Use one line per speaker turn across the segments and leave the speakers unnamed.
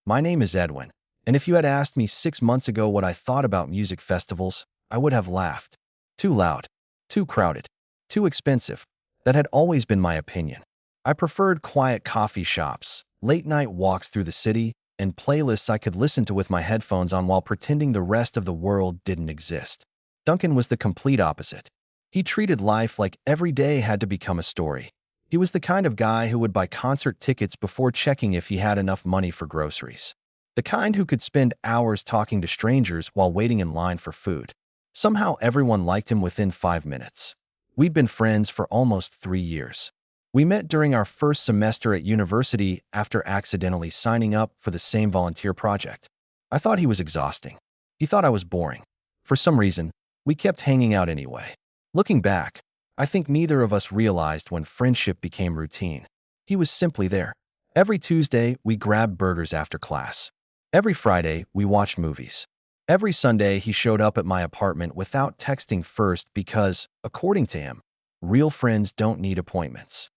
My name is Edwin, and if you had asked me 6 months ago what I thought about music festivals, I would have laughed. Too loud, too crowded, too expensive. That had always been my opinion. I preferred quiet coffee shops, late-night walks through the city, and playlists I could listen to with my headphones on while pretending the rest of the world didn't exist. Duncan was the complete opposite. He treated life like every day had to become a story. He was the kind of guy who would buy concert tickets before checking if he had enough money for groceries. The kind who could spend hours talking to strangers while waiting in line for food. Somehow everyone liked him within 5 minutes. We'd been friends for almost 3 years. We met during our first semester at university after accidentally signing up for the same volunteer project. I thought he was exhausting. He thought I was boring. For some reason, we kept hanging out anyway. Looking back, I think neither of us realized when friendship became routine. He was simply there. Every Tuesday, we grabbed burgers after class. Every Friday, we watched movies. Every Sunday, he showed up at my apartment without texting first because, according to him, real friends don't need appointments.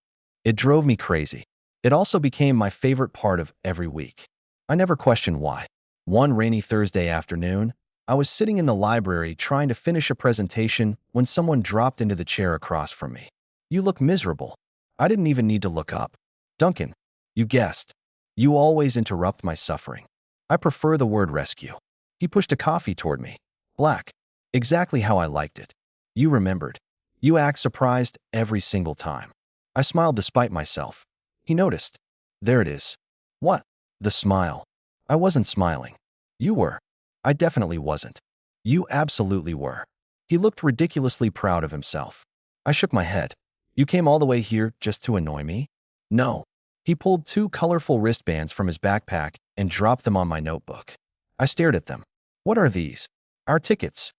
It drove me crazy. It also became my favorite part of every week. I never questioned why. One rainy Thursday afternoon, I was sitting in the library trying to finish a presentation when someone dropped into the chair across from me. "You look miserable." I didn't even need to look up. "Duncan, you guessed. You always interrupt my suffering. I prefer the word rescue." He pushed a coffee toward me. Black. Exactly how I liked it. "You remembered. You act surprised every single time." I smiled despite myself. He noticed. "There it is." "What?" "The smile." I wasn't smiling. "You were." "I definitely wasn't." "You absolutely were." He looked ridiculously proud of himself. I shook my head. "You came all the way here just to annoy me?" "No." He pulled two colorful wristbands from his backpack and dropped them on my notebook. I stared at them. "What are these?" "Our tickets."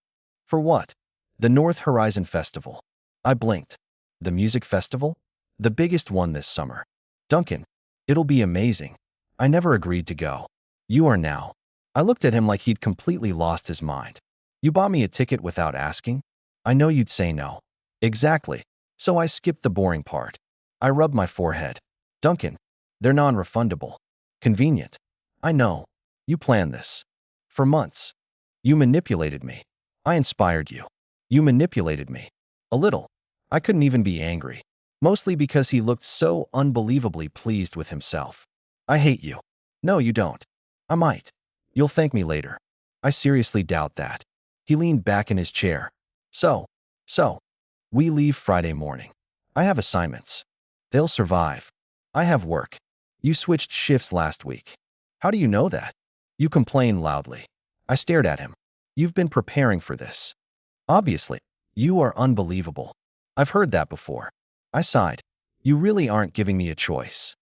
"For what?" "The North Horizon Festival." I blinked. "The music festival?" "The biggest one this summer." "Duncan, it'll be amazing." "I never agreed to go." "You are now." I looked at him like he'd completely lost his mind. "You bought me a ticket without asking?" "I know you'd say no." "Exactly. So I skipped the boring part." I rubbed my forehead. "Duncan, they're non-refundable." "Convenient." "I know. You planned this. For months. You manipulated me." "I inspired you." "You manipulated me." "A little." I couldn't even be angry. Mostly because he looked so unbelievably pleased with himself. "I hate you." "No, you don't." "I might. You'll thank me later." "I seriously doubt that." He leaned back in his chair. So, we leave Friday morning. I have assignments. They'll survive. I have work. You switched shifts last week. How do you know that? You complain loudly. I stared at him. You've been preparing for this. Obviously. You are unbelievable. I've heard that before. I sighed. You really aren't giving me a choice.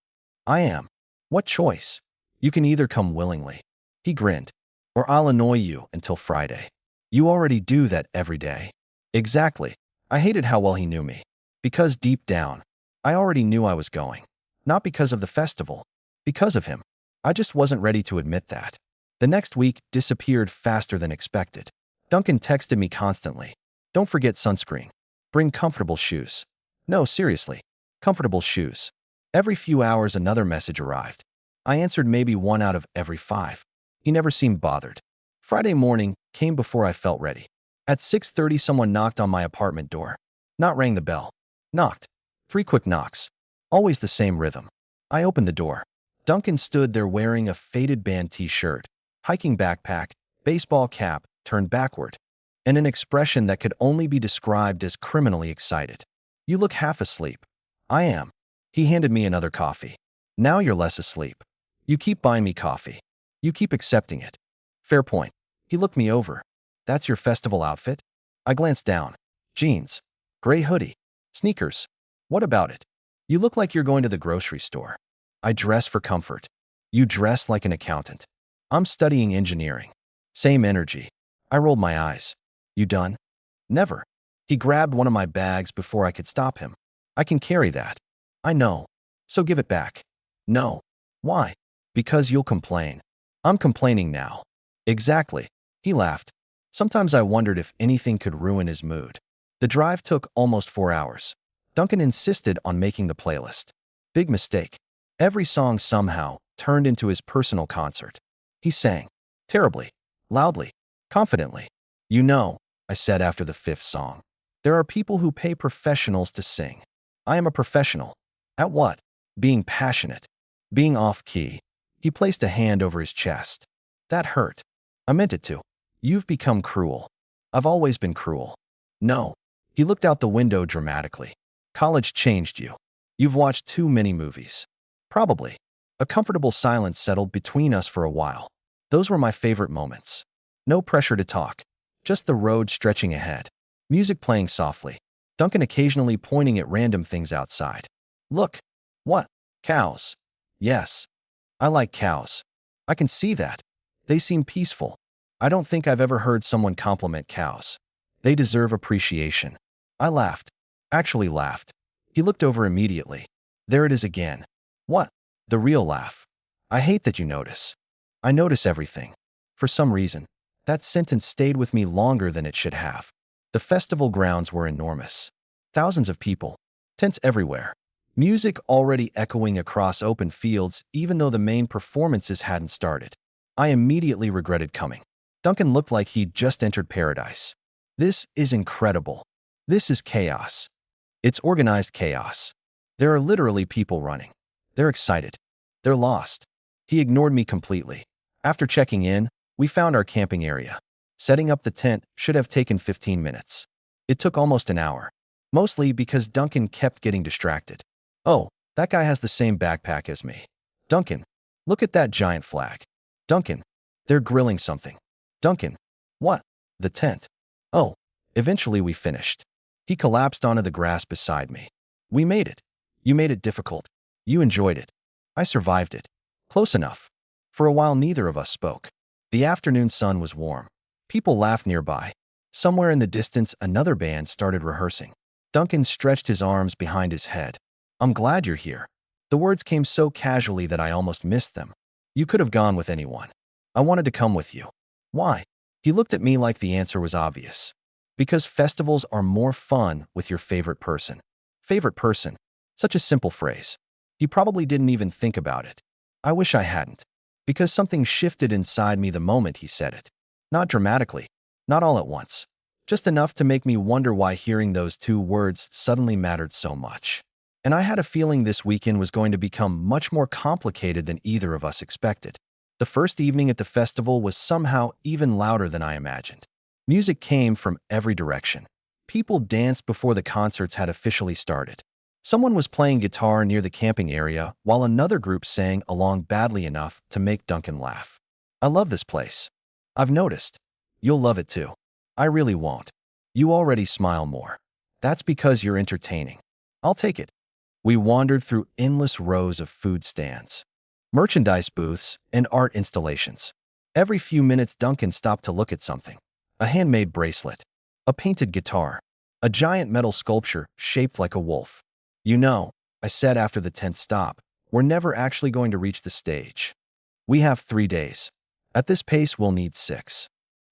I am. What choice? You can either come willingly. He grinned. Or I'll annoy you until Friday. You already do that every day. Exactly. I hated how well he knew me. Because deep down, I already knew I was going. Not because of the festival. Because of him. I just wasn't ready to admit that. The next week disappeared faster than expected. Duncan texted me constantly. "Don't forget sunscreen. Bring comfortable shoes." No, seriously. Comfortable shoes. Every few hours another message arrived. I answered maybe one out of every 5. He never seemed bothered. Friday morning came before I felt ready. At 6:30 someone knocked on my apartment door. Not rang the bell. Knocked. 3 quick knocks. Always the same rhythm. I opened the door. Duncan stood there wearing a faded band t-shirt, hiking backpack, baseball cap turned backward, and an expression that could only be described as criminally excited. "You look half asleep." "I am." He handed me another coffee. "Now you're less asleep. You keep buying me coffee. You keep accepting it." "Fair point." He looked me over. "That's your festival outfit?" I glanced down. "Jeans. Gray hoodie. Sneakers. What about it?" "You look like you're going to the grocery store." "I dress for comfort." "You dress like an accountant." "I'm studying engineering." Same energy. I rolled my eyes. "You done?" "Never." He grabbed one of my bags before I could stop him. "I can carry that." "I know. So give it back." "No." "Why?" "Because you'll complain." "I'm complaining now." "Exactly." He laughed. Sometimes I wondered if anything could ruin his mood. The drive took almost 4 hours. Duncan insisted on making the playlist. Big mistake. Every song somehow turned into his personal concert. He sang, terribly, loudly, confidently. You know, I said after the fifth song, there are people who pay professionals to sing. I am a professional. At what? Being passionate. Being off-key. He placed a hand over his chest. That hurt. I meant it to. You've become cruel. I've always been cruel. No. He looked out the window dramatically. College changed you. You've watched too many movies. Probably. A comfortable silence settled between us for a while. Those were my favorite moments. No pressure to talk. Just the road stretching ahead. Music playing softly. Duncan occasionally pointing at random things outside. Look. What? Cows. Yes. I like cows. I can see that. They seem peaceful. I don't think I've ever heard someone compliment cows. They deserve appreciation. I laughed. Actually laughed. He looked over immediately. There it is again. What? The real laugh. I hate that you notice. I notice everything. For some reason, that sentence stayed with me longer than it should have. The festival grounds were enormous. Thousands of people. Tents everywhere. Music already echoing across open fields even though the main performances hadn't started. I immediately regretted coming. Duncan looked like he'd just entered paradise. This is incredible. This is chaos. It's organized chaos. There are literally people running. They're excited. They're lost. He ignored me completely. After checking in, we found our camping area. Setting up the tent should have taken 15 minutes. It took almost an hour. Mostly because Duncan kept getting distracted. Oh, that guy has the same backpack as me. Duncan, look at that giant flag. Duncan, they're grilling something. Duncan, what? The tent. Oh, eventually we finished. He collapsed onto the grass beside me. We made it. You made it difficult. You enjoyed it. I survived it. Close enough. For a while neither of us spoke. The afternoon sun was warm. People laughed nearby. Somewhere in the distance another band started rehearsing. Duncan stretched his arms behind his head. I'm glad you're here. The words came so casually that I almost missed them. You could have gone with anyone. I wanted to come with you. Why? He looked at me like the answer was obvious. Because festivals are more fun with your favorite person. Favorite person. Such a simple phrase. He probably didn't even think about it. I wish I hadn't. Because something shifted inside me the moment he said it. Not dramatically. Not all at once. Just enough to make me wonder why hearing those two words suddenly mattered so much. And I had a feeling this weekend was going to become much more complicated than either of us expected. The first evening at the festival was somehow even louder than I imagined. Music came from every direction. People danced before the concerts had officially started. Someone was playing guitar near the camping area while another group sang along badly enough to make Duncan laugh. I love this place. I've noticed. You'll love it too. I really won't. You already smile more. That's because you're entertaining. I'll take it. We wandered through endless rows of food stands, merchandise booths, and art installations. Every few minutes Duncan stopped to look at something. A handmade bracelet, a painted guitar, a giant metal sculpture shaped like a wolf. You know, I said after the tent stop, we're never actually going to reach the stage. We have 3 days. At this pace, we'll need 6.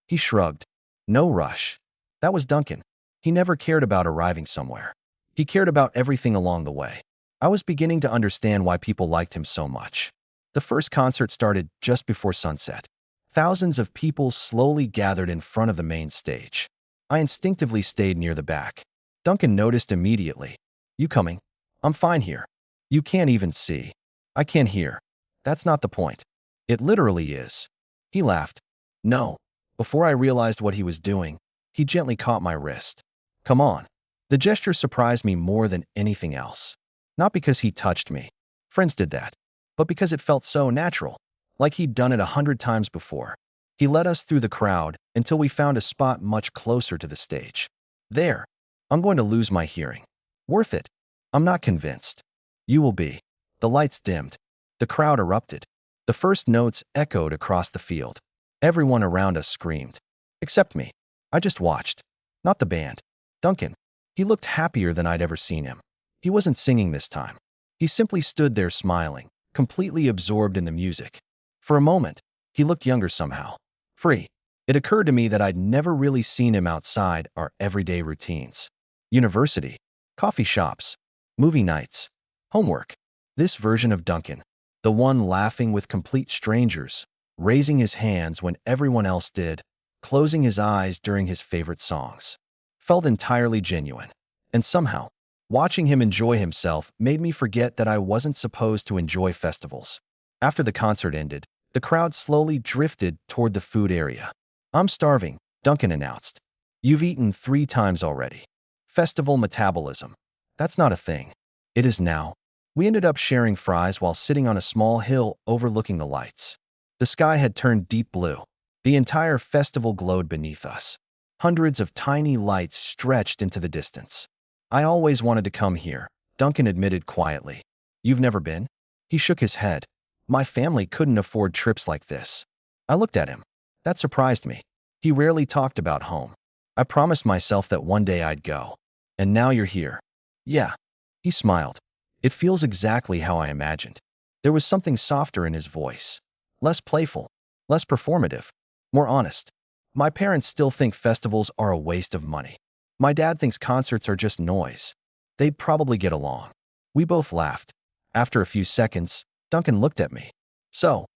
He shrugged. No rush. That was Duncan. He never cared about arriving somewhere. He cared about everything along the way. I was beginning to understand why people liked him so much. The first concert started just before sunset. Thousands of people slowly gathered in front of the main stage. I instinctively stayed near the back. Duncan noticed immediately. You coming? I'm fine here. You can't even see. I can't hear. That's not the point. It literally is. He laughed. No. Before I realized what he was doing, he gently caught my wrist. Come on. The gesture surprised me more than anything else. Not because he touched me. Friends did that. But because it felt so natural. Like he'd done it 100 times before. He led us through the crowd until we found a spot much closer to the stage. There. I'm going to lose my hearing. Worth it. I'm not convinced. You will be. The lights dimmed. The crowd erupted. The first notes echoed across the field. Everyone around us screamed. Except me. I just watched. Not the band. Duncan. He looked happier than I'd ever seen him. He wasn't singing this time. He simply stood there smiling, completely absorbed in the music. For a moment, he looked younger somehow. Free. It occurred to me that I'd never really seen him outside our everyday routines. University. Coffee shops. Movie nights. Homework. This version of Duncan. The one laughing with complete strangers, raising his hands when everyone else did, closing his eyes during his favorite songs. Felt entirely genuine. And somehow, watching him enjoy himself made me forget that I wasn't supposed to enjoy festivals. After the concert ended, the crowd slowly drifted toward the food area. "I'm starving," Duncan announced. "You've eaten 3 times already." Festival metabolism. That's not a thing. It is now. We ended up sharing fries while sitting on a small hill overlooking the lights. The sky had turned deep blue. The entire festival glowed beneath us. Hundreds of tiny lights stretched into the distance. "I always wanted to come here," Duncan admitted quietly. "You've never been?" He shook his head. "My family couldn't afford trips like this." I looked at him. That surprised me. He rarely talked about home. I promised myself that one day I'd go. "And now you're here." "Yeah." He smiled. "It feels exactly how I imagined." There was something softer in his voice. Less playful. Less performative. More honest. "My parents still think festivals are a waste of money. My dad thinks concerts are just noise. They'd probably get along." We both laughed. After a few seconds, Duncan looked at me. So,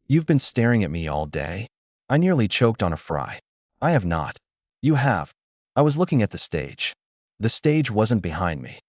you've been staring at me all day?" I nearly choked on a fry. "I have not." "You have." I was looking at the stage. The stage wasn't behind me.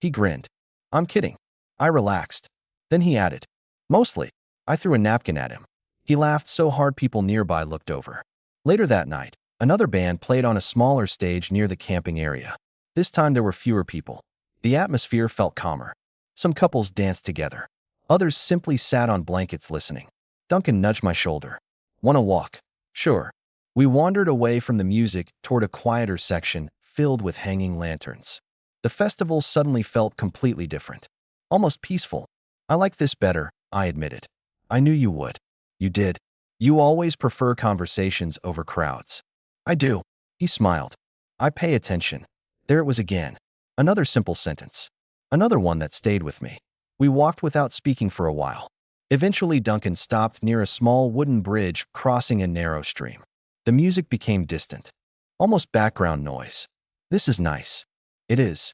He grinned. "I'm kidding." I relaxed. Then he added, "Mostly." I threw a napkin at him. He laughed so hard people nearby looked over. Later that night, another band played on a smaller stage near the camping area. This time there were fewer people. The atmosphere felt calmer. Some couples danced together. Others simply sat on blankets listening. Duncan nudged my shoulder. "Want to walk?" "Sure." We wandered away from the music toward a quieter section filled with hanging lanterns. The festival suddenly felt completely different. Almost peaceful. "I like this better," I admitted. "I knew you would." "You did. You always prefer conversations over crowds." "I do." He smiled. "I pay attention." There it was again. Another simple sentence. Another one that stayed with me. We walked without speaking for a while. Eventually, Duncan stopped near a small wooden bridge crossing a narrow stream. The music became distant. Almost background noise. "This is nice." "It is."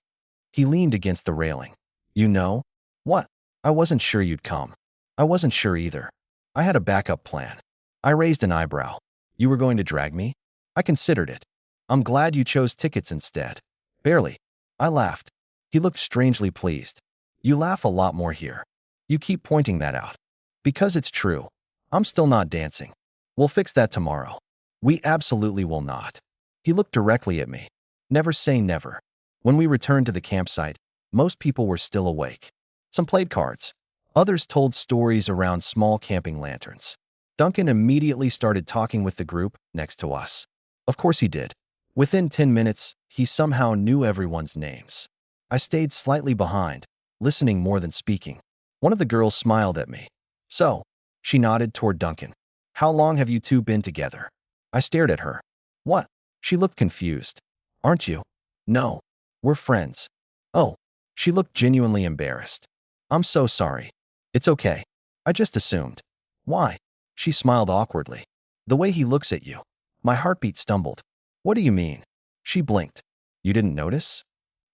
He leaned against the railing. "You know?" "What?" "I wasn't sure you'd come." "I wasn't sure either." I had a backup plan. I raised an eyebrow. "You were going to drag me?" "I considered it." "I'm glad you chose tickets instead." "Barely." I laughed. He looked strangely pleased. "You laugh a lot more here." "You keep pointing that out." "Because it's true. I'm still not dancing." "We'll fix that tomorrow." "We absolutely will not." He looked directly at me. Never say never. When we returned to the campsite, most people were still awake. Some played cards. Others told stories around small camping lanterns. Duncan immediately started talking with the group next to us. Of course he did. Within 10 minutes, he somehow knew everyone's names. I stayed slightly behind, listening more than speaking. One of the girls smiled at me. "So," she nodded toward Duncan. "How long have you two been together?" I stared at her. "What?" She looked confused. "Aren't you?" "No. We're friends." "Oh." She looked genuinely embarrassed. "I'm so sorry." "It's okay. I just assumed." "Why?" She smiled awkwardly. "The way he looks at you." My heartbeat stumbled. "What do you mean?" She blinked. "You didn't notice?"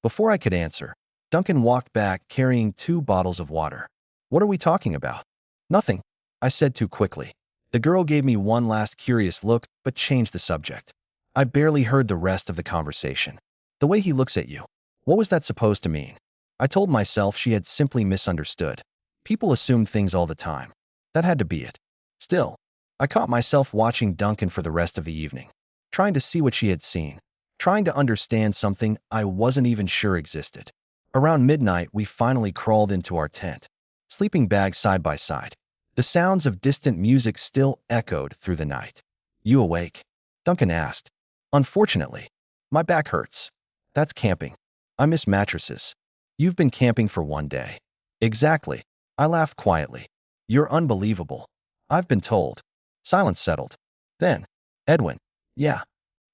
Before I could answer, Duncan walked back carrying 2 bottles of water. "What are we talking about?" "Nothing," I said too quickly. The girl gave me one last curious look, but changed the subject. I barely heard the rest of the conversation. "The way he looks at you." What was that supposed to mean? I told myself she had simply misunderstood. People assumed things all the time. That had to be it. Still, I caught myself watching Duncan for the rest of the evening, trying to see what she had seen, trying to understand something I wasn't even sure existed. Around midnight, we finally crawled into our tent, sleeping bags side by side. The sounds of distant music still echoed through the night. "You awake?" Duncan asked. "Unfortunately, my back hurts." "That's camping. I miss mattresses." "You've been camping for 1 day." "Exactly." I laughed quietly. "You're unbelievable." "I've been told." Silence settled. Then, "Edwin." "Yeah.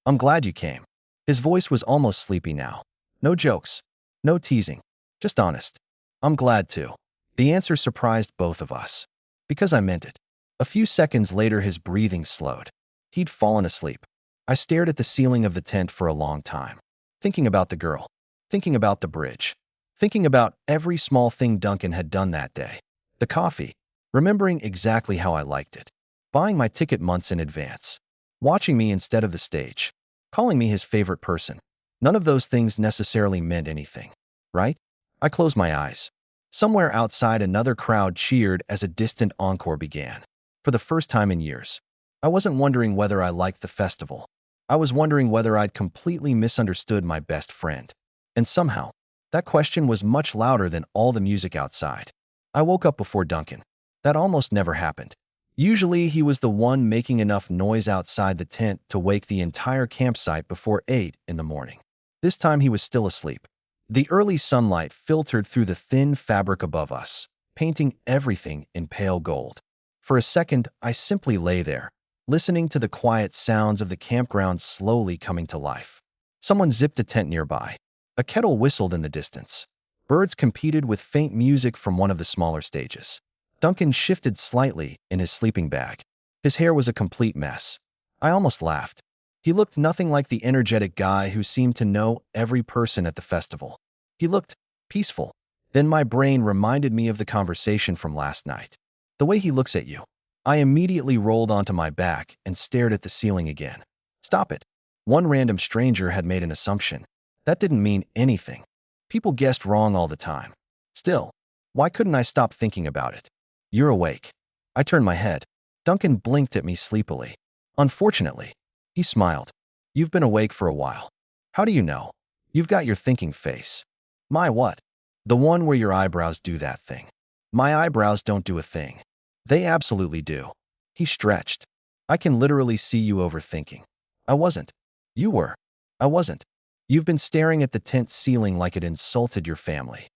I'm glad you came." His voice was almost sleepy now. No jokes. No teasing. Just honest. "I'm glad to." The answer surprised both of us. Because I meant it. A few seconds later, his breathing slowed. He'd fallen asleep. I stared at the ceiling of the tent for a long time, thinking about the girl, thinking about the bridge, thinking about every small thing Duncan had done that day. The coffee, remembering exactly how I liked it, buying my ticket months in advance, watching me instead of the stage, calling me his favorite person. None of those things necessarily meant anything, right? I closed my eyes. Somewhere outside, another crowd cheered as a distant encore began. For the first time in years, I wasn't wondering whether I liked the festival. I was wondering whether I'd completely misunderstood my best friend. And somehow, that question was much louder than all the music outside. I woke up before Duncan. That almost never happened. Usually, he was the one making enough noise outside the tent to wake the entire campsite before 8 in the morning. This time, he was still asleep. The early sunlight filtered through the thin fabric above us, painting everything in pale gold. For a second, I simply lay there, listening to the quiet sounds of the campground slowly coming to life. Someone zipped a tent nearby. A kettle whistled in the distance. Birds competed with faint music from one of the smaller stages. Duncan shifted slightly in his sleeping bag. His hair was a complete mess. I almost laughed. He looked nothing like the energetic guy who seemed to know every person at the festival. He looked peaceful. Then my brain reminded me of the conversation from last night. The way he looks at you. I immediately rolled onto my back and stared at the ceiling again. Stop it. One random stranger had made an assumption. That didn't mean anything. People guessed wrong all the time. Still, why couldn't I stop thinking about it? You're awake. I turned my head. Duncan blinked at me sleepily. Unfortunately, he smiled. You've been awake for a while. How do you know? You've got your thinking face. My what? The one where your eyebrows do that thing. My eyebrows don't do a thing. They absolutely do. He stretched. I can literally see you overthinking. I wasn't. You were. I wasn't. You've been staring at the tent ceiling like it insulted your family.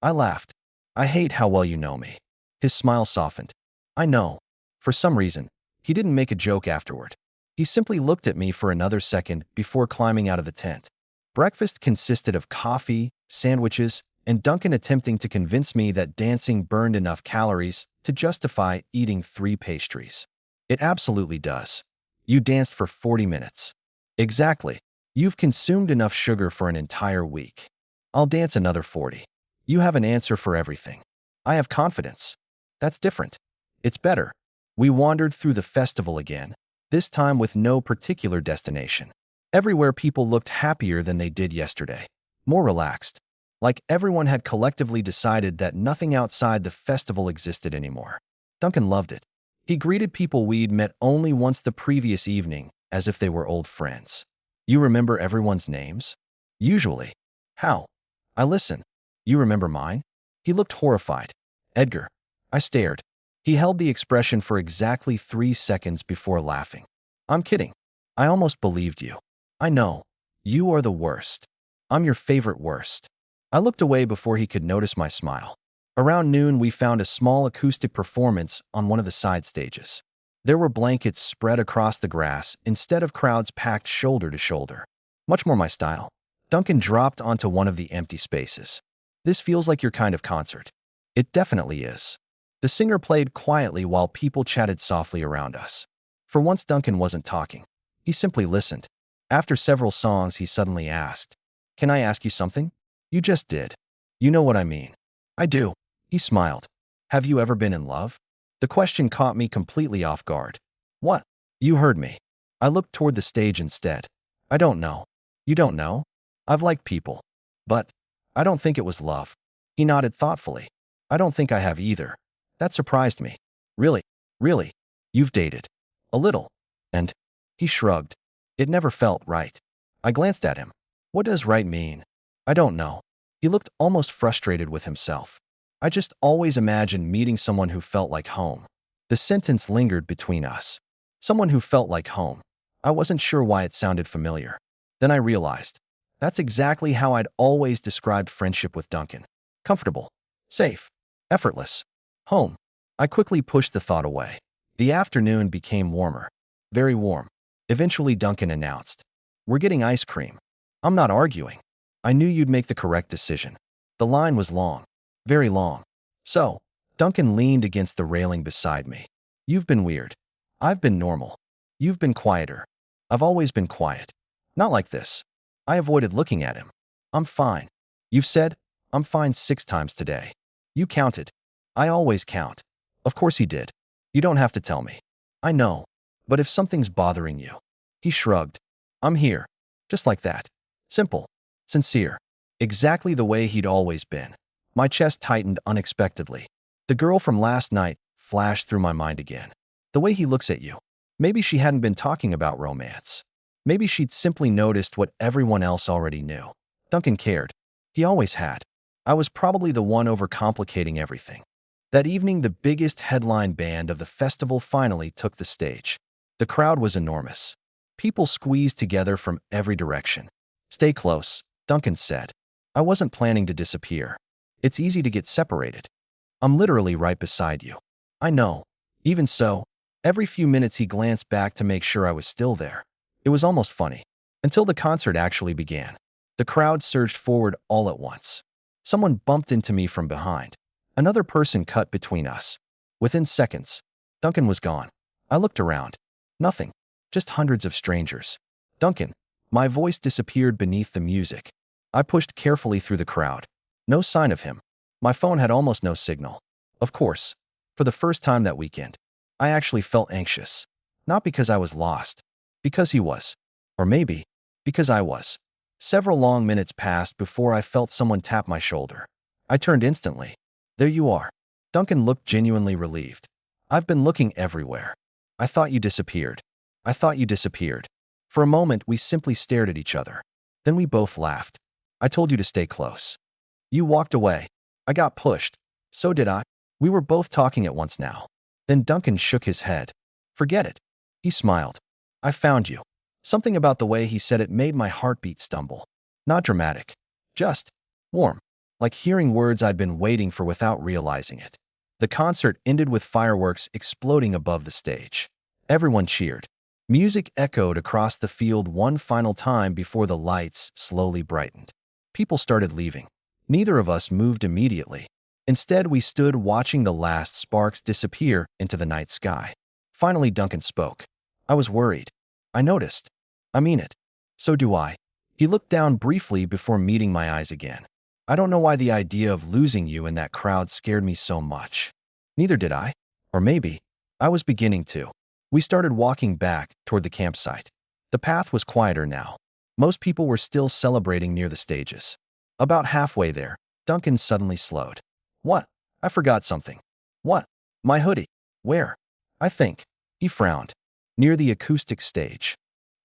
I laughed. I hate how well you know me. His smile softened. I know. For some reason, he didn't make a joke afterward. He simply looked at me for another second before climbing out of the tent. Breakfast consisted of coffee, sandwiches, and Duncan attempting to convince me that dancing burned enough calories to justify eating 3 pastries. It absolutely does. You danced for 40 minutes. Exactly. You've consumed enough sugar for an entire week. I'll dance another 40. You have an answer for everything. I have confidence. That's different. It's better. We wandered through the festival again, this time with no particular destination. Everywhere people looked happier than they did yesterday, more relaxed, like everyone had collectively decided that nothing outside the festival existed anymore. Duncan loved it. He greeted people we'd met only once the previous evening as if they were old friends. You remember everyone's names? Usually. How? I listen. You remember mine? He looked horrified. Edgar. I stared. He held the expression for exactly 3 seconds before laughing. I'm kidding. I almost believed you. I know. You are the worst. I'm your favorite worst. I looked away before he could notice my smile. Around noon, we found a small acoustic performance on one of the side stages. There were blankets spread across the grass instead of crowds packed shoulder to shoulder. Much more my style. Duncan dropped onto one of the empty spaces. This feels like your kind of concert. It definitely is. The singer played quietly while people chatted softly around us. For once, Duncan wasn't talking. He simply listened. After several songs, he suddenly asked, "Can I ask you something?" You just did. You know what I mean. I do. He smiled. Have you ever been in love? The question caught me completely off guard. What? You heard me. I looked toward the stage instead. I don't know. You don't know? I've liked people. But I don't think it was love. He nodded thoughtfully. I don't think I have either. That surprised me. Really? Really? You've dated. A little. And he shrugged. It never felt right. I glanced at him. What does right mean? I don't know. He looked almost frustrated with himself. I just always imagined meeting someone who felt like home. The sentence lingered between us. Someone who felt like home. I wasn't sure why it sounded familiar. Then I realized. That's exactly how I'd always described friendship with Duncan. Comfortable. Safe. Effortless. Home. I quickly pushed the thought away. The afternoon became warmer. Very warm. Eventually Duncan announced, "We're getting ice cream." I'm not arguing. I knew you'd make the correct decision. The line was long. Very long. So, Duncan leaned against the railing beside me. You've been weird. I've been normal. You've been quieter. I've always been quiet. Not like this. I avoided looking at him. I'm fine. You've said, I'm fine 6 times today. You counted. I always count. Of course he did. You don't have to tell me. I know. But if something's bothering you. He shrugged. I'm here. Just like that. Simple. Sincere. Exactly the way he'd always been. My chest tightened unexpectedly. The girl from last night flashed through my mind again. The way he looks at you. Maybe she hadn't been talking about romance. Maybe she'd simply noticed what everyone else already knew. Duncan cared. He always had. I was probably the one overcomplicating everything. That evening, the biggest headline band of the festival finally took the stage. The crowd was enormous. People squeezed together from every direction. Stay close, Duncan said. I wasn't planning to disappear. It's easy to get separated. I'm literally right beside you. I know. Even so, every few minutes he glanced back to make sure I was still there. It was almost funny. Until the concert actually began. The crowd surged forward all at once. Someone bumped into me from behind. Another person cut between us. Within seconds, Duncan was gone. I looked around. Nothing. Just hundreds of strangers. Duncan. My voice disappeared beneath the music. I pushed carefully through the crowd. No sign of him. My phone had almost no signal. Of course, for the first time that weekend, I actually felt anxious. Not because I was lost. Because he was. Or maybe, because I was. Several long minutes passed before I felt someone tap my shoulder. I turned instantly. There you are. Duncan looked genuinely relieved. I've been looking everywhere. I thought you disappeared. I thought you disappeared. For a moment, we simply stared at each other. Then we both laughed. I told you to stay close. You walked away. I got pushed. So did I. We were both talking at once now. Then Duncan shook his head. Forget it. He smiled. I found you. Something about the way he said it made my heartbeat stumble. Not dramatic. Just warm. Like hearing words I'd been waiting for without realizing it. The concert ended with fireworks exploding above the stage. Everyone cheered. Music echoed across the field one final time before the lights slowly brightened. People started leaving. Neither of us moved immediately. Instead, we stood watching the last sparks disappear into the night sky. Finally, Duncan spoke. I was worried. I noticed. I mean it. So do I. He looked down briefly before meeting my eyes again. I don't know why the idea of losing you in that crowd scared me so much. Neither did I. Or maybe, I was beginning to. We started walking back toward the campsite. The path was quieter now. Most people were still celebrating near the stages. About halfway there, Duncan suddenly slowed. What? I forgot something. What? My hoodie. Where? I think. He frowned. Near the acoustic stage.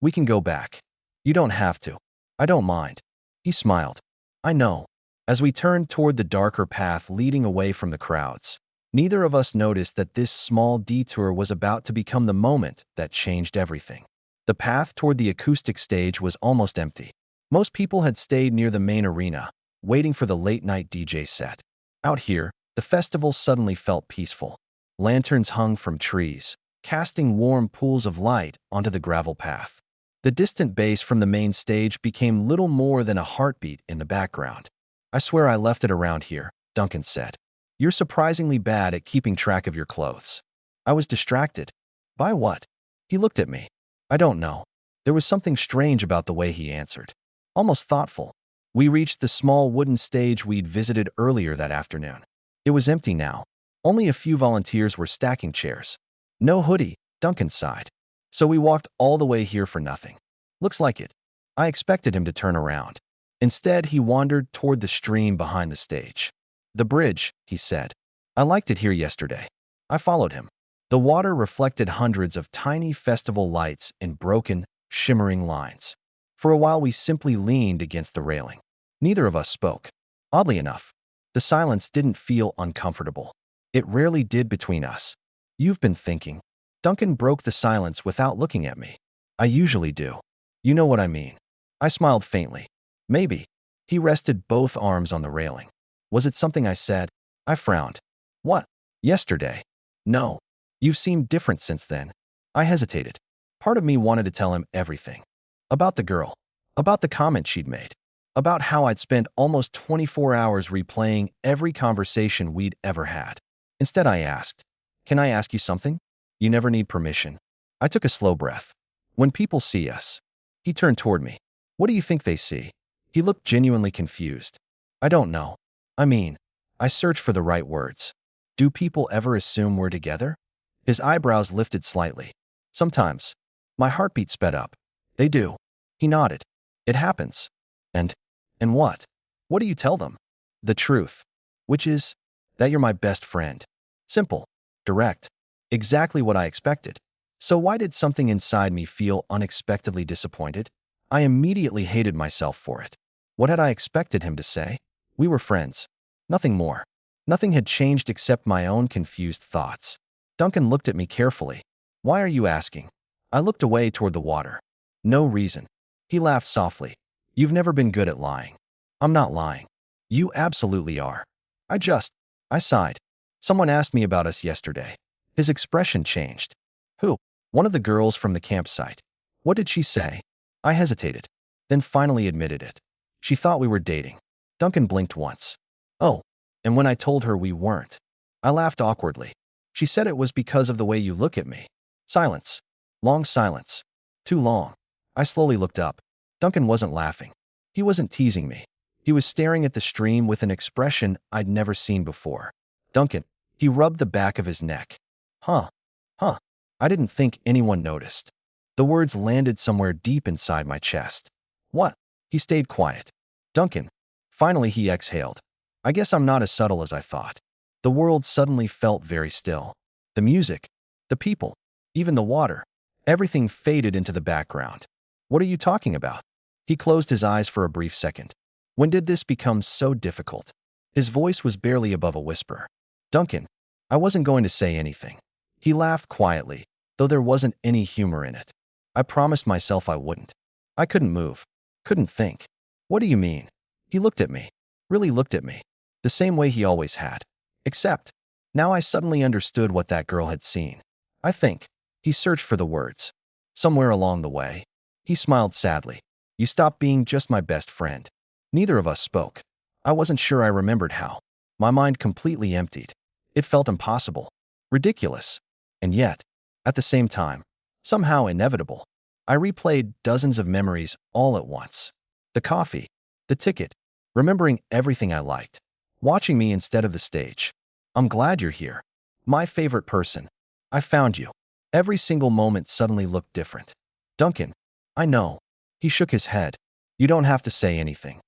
We can go back. You don't have to. I don't mind. He smiled. I know. As we turned toward the darker path leading away from the crowds, neither of us noticed that this small detour was about to become the moment that changed everything. The path toward the acoustic stage was almost empty. Most people had stayed near the main arena, waiting for the late-night DJ set. Out here, the festival suddenly felt peaceful. Lanterns hung from trees, casting warm pools of light onto the gravel path. The distant bass from the main stage became little more than a heartbeat in the background. I swear I left it around here, Duncan said. You're surprisingly bad at keeping track of your clothes. I was distracted. By what? He looked at me. I don't know. There was something strange about the way he answered. Almost thoughtful. We reached the small wooden stage we'd visited earlier that afternoon. It was empty now. Only a few volunteers were stacking chairs. No hoodie, Duncan sighed. So we walked all the way here for nothing. Looks like it. I expected him to turn around. Instead, he wandered toward the stream behind the stage. The bridge, he said. I liked it here yesterday. I followed him. The water reflected hundreds of tiny festival lights in broken, shimmering lines. For a while, we simply leaned against the railing. Neither of us spoke. Oddly enough, the silence didn't feel uncomfortable. It rarely did between us. You've been thinking. Duncan broke the silence without looking at me. I usually do. You know what I mean. I smiled faintly. Maybe. He rested both arms on the railing. Was it something I said? I frowned. What? Yesterday? No. You've seemed different since then. I hesitated. Part of me wanted to tell him everything. About the girl. About the comment she'd made. About how I'd spent almost 24 hours replaying every conversation we'd ever had. Instead, I asked, Can I ask you something? You never need permission. I took a slow breath. When people see us. He turned toward me. What do you think they see? He looked genuinely confused. I don't know. I mean, I searched for the right words. Do people ever assume we're together? His eyebrows lifted slightly. Sometimes. My heartbeat sped up. They do. He nodded. It happens. And, and what? What do you tell them? The truth. Which is, that you're my best friend. Simple. Direct. Exactly what I expected. So why did something inside me feel unexpectedly disappointed? I immediately hated myself for it. What had I expected him to say? We were friends. Nothing more. Nothing had changed except my own confused thoughts. Duncan looked at me carefully. Why are you asking? I looked away toward the water. No reason. He laughed softly. You've never been good at lying. I'm not lying. You absolutely are. I sighed. Someone asked me about us yesterday. His expression changed. Who? One of the girls from the campsite. What did she say? I hesitated, then finally admitted it. She thought we were dating. Duncan blinked once. Oh, and when I told her we weren't. I laughed awkwardly. She said it was because of the way you look at me. Silence. Long silence. Too long. I slowly looked up. Duncan wasn't laughing. He wasn't teasing me. He was staring at the stream with an expression I'd never seen before. Duncan. He rubbed the back of his neck. Huh. Huh. I didn't think anyone noticed. The words landed somewhere deep inside my chest. What? He stayed quiet. Duncan. Finally he exhaled. I guess I'm not as subtle as I thought. The world suddenly felt very still. The music, the people, even the water, everything faded into the background. What are you talking about? He closed his eyes for a brief second. When did this become so difficult? His voice was barely above a whisper. Duncan. I wasn't going to say anything. He laughed quietly, though there wasn't any humor in it. I promised myself I wouldn't. I couldn't move. Couldn't think. What do you mean? He looked at me. Really looked at me. The same way he always had. Except, now I suddenly understood what that girl had seen. I think. He searched for the words. Somewhere along the way. He smiled sadly. You stopped being just my best friend. Neither of us spoke. I wasn't sure I remembered how. My mind completely emptied. It felt impossible. Ridiculous. And yet, at the same time, somehow inevitable. I replayed dozens of memories all at once. The coffee. The ticket. Remembering everything I liked. Watching me instead of the stage. I'm glad you're here. My favorite person. I found you. Every single moment suddenly looked different. Duncan. I know. He shook his head. You don't have to say anything.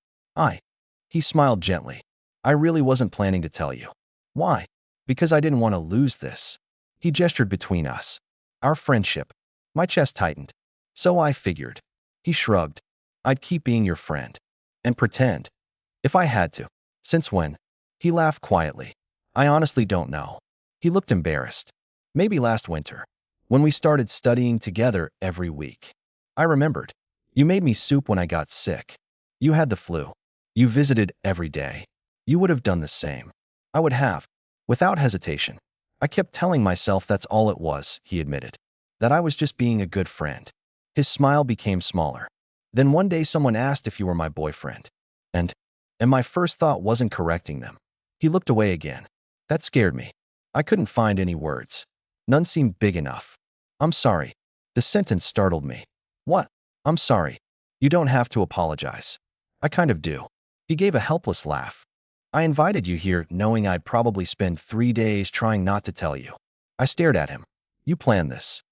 He smiled gently. I really wasn't planning to tell you. Why? Because I didn't want to lose this. He gestured between us. Our friendship. My chest tightened. So I figured. He shrugged. I'd keep being your friend. And pretend. If I had to. Since when? He laughed quietly. I honestly don't know. He looked embarrassed. Maybe last winter. When we started studying together every week. I remembered. You made me soup when I got sick. You had the flu. You visited every day. You would have done the same. I would have. Without hesitation. I kept telling myself that's all it was, he admitted. That I was just being a good friend. His smile became smaller. Then one day someone asked if you were my boyfriend. And my first thought wasn't correcting them. He looked away again. That scared me. I couldn't find any words. None seemed big enough. I'm sorry. The sentence startled me. What? I'm sorry. You don't have to apologize. I kind of do. He gave a helpless laugh. I invited you here knowing I'd probably spend 3 days trying not to tell you. I stared at him. You planned this.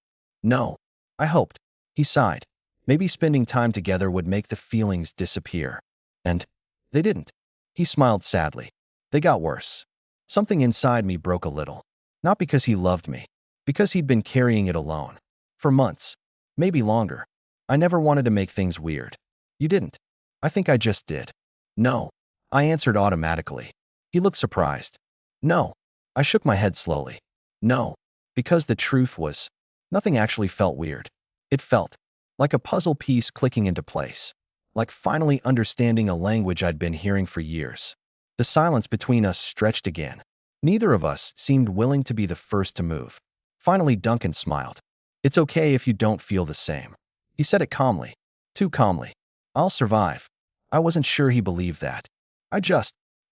No. I hoped. He sighed. Maybe spending time together would make the feelings disappear. And they didn't. He smiled sadly. They got worse. Something inside me broke a little. Not because he loved me. Because he'd been carrying it alone. For months. Maybe longer. I never wanted to make things weird. You didn't. I think I just did. No. I answered automatically. He looked surprised. No. I shook my head slowly. No. Because the truth was, nothing actually felt weird. It felt like a puzzle piece clicking into place. Like finally understanding a language I'd been hearing for years. The silence between us stretched again. Neither of us seemed willing to be the first to move. Finally, Duncan smiled. It's okay if you don't feel the same. He said it calmly. Too calmly. I'll survive. I wasn't sure he believed that.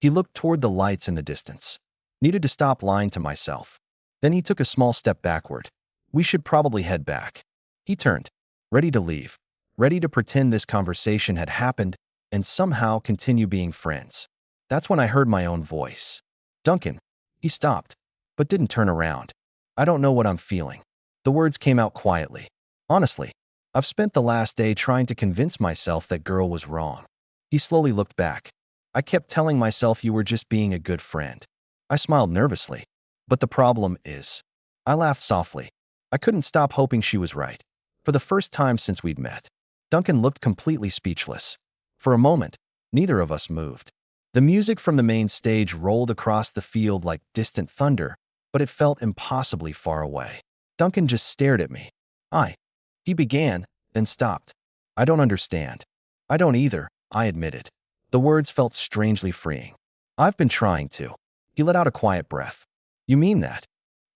He looked toward the lights in the distance. Needed to stop lying to myself. Then he took a small step backward. We should probably head back. He turned. Ready to leave. Ready to pretend this conversation had happened and somehow continue being friends. That's when I heard my own voice. Duncan. He stopped, but didn't turn around. I don't know what I'm feeling. The words came out quietly. Honestly, I've spent the last day trying to convince myself that girl was wrong. He slowly looked back. I kept telling myself you were just being a good friend. I smiled nervously. But the problem is, I laughed softly. I couldn't stop hoping she was right. For the first time since we'd met, Duncan looked completely speechless. For a moment, neither of us moved. The music from the main stage rolled across the field like distant thunder, but it felt impossibly far away. Duncan just stared at me. He began, then stopped. I don't understand. I don't either, I admitted. The words felt strangely freeing. I've been trying to. He let out a quiet breath. You mean that?